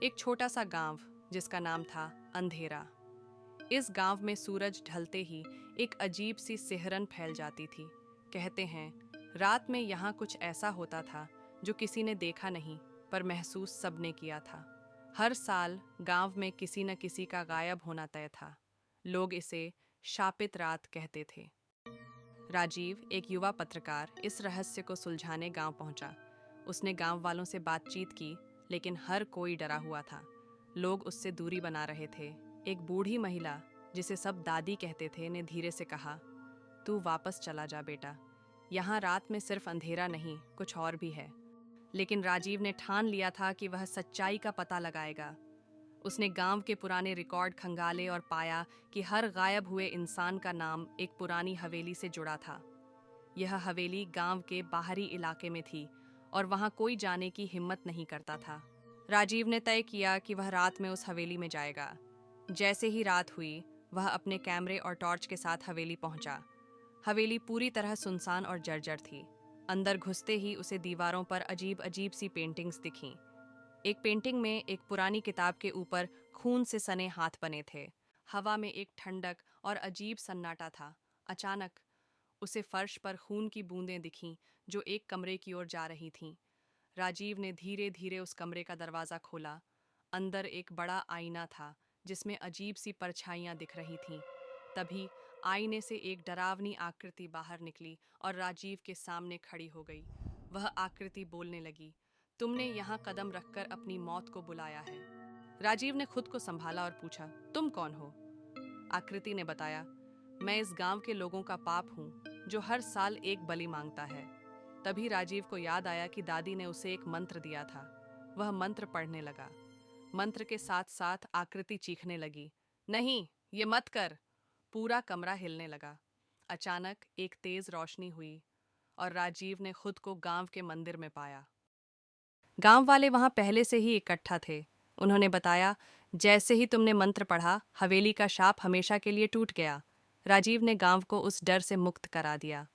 एक छोटा सा गांव जिसका नाम था अंधेरा। इस गांव में सूरज ढलते ही एक अजीब सी सिहरन फैल जाती थी। कहते हैं रात में यहाँ कुछ ऐसा होता था जो किसी ने देखा नहीं, पर महसूस सबने किया था। हर साल गांव में किसी न किसी का गायब होना तय था। लोग इसे शापित रात कहते थे। राजीव, एक युवा पत्रकार, इस रहस्य को सुलझाने गांव पहुंचा। उसने गांव वालों से बातचीत की, लेकिन हर कोई डरा हुआ था। लोग उससे दूरी बना रहे थे। एक बूढ़ी महिला, जिसे सब दादी कहते थे, ने धीरे से कहा, तू वापस चला जा बेटा। यहाँ रात में सिर्फ अंधेरा नहीं, कुछ और भी है। लेकिन राजीव ने ठान लिया था कि वह सच्चाई का पता लगाएगा। उसने गांव के पुराने रिकॉर्ड खंगाले और पाया कि हर गायब हुए इंसान का नाम एक पुरानी हवेली से जुड़ा था। यह हवेली गांव के बाहरी इलाके में थी और वहां कोई जाने की हिम्मत नहीं करता था। राजीव ने तय किया कि वह रात में उस हवेली में जाएगा। जैसे ही रात हुई, वह अपने कैमरे और टॉर्च के साथ हवेली पहुंचा। हवेली पूरी तरह सुनसान और जर्जर थी। अंदर घुसते ही उसे दीवारों पर अजीब अजीब सी पेंटिंग्स दिखीं। एक पेंटिंग में एक पुरानी किताब के ऊपर खून से सने हाथ बने थे। हवा में एक ठंडक और अजीब सन्नाटा था। अचानक उसे फर्श पर खून की बूंदें दिखीं जो एक कमरे की ओर जा रही थीं। राजीव ने धीरे धीरे उस कमरे का दरवाज़ा खोला। अंदर एक बड़ा आईना था जिसमें अजीब सी परछाइयाँ दिख रही थीं। तभी आईने से एक डरावनी आकृति बाहर निकली और राजीव के सामने खड़ी हो गई। वह आकृति बोलने लगी, तुमने यहाँ कदम रखकर अपनी मौत को बुलाया है। राजीव ने खुद को संभाला और पूछा, तुम कौन हो? आकृति ने बताया, मैं इस गांव के लोगों का पाप हूँ जो हर साल एक बलि मांगता है। तभी राजीव को याद आया कि दादी ने उसे एक मंत्र दिया था। वह मंत्र पढ़ने लगा। मंत्र के साथ साथ आकृति चीखने लगी, नहीं, ये मत कर। पूरा कमरा हिलने लगा। अचानक एक तेज रोशनी हुई और राजीव ने खुद को गांव के मंदिर में पाया। गांव वाले वहां पहले से ही इकट्ठा थे। उन्होंने बताया, जैसे ही तुमने मंत्र पढ़ा, हवेली का शाप हमेशा के लिए टूट गया। राजीव ने गांव को उस डर से मुक्त करा दिया।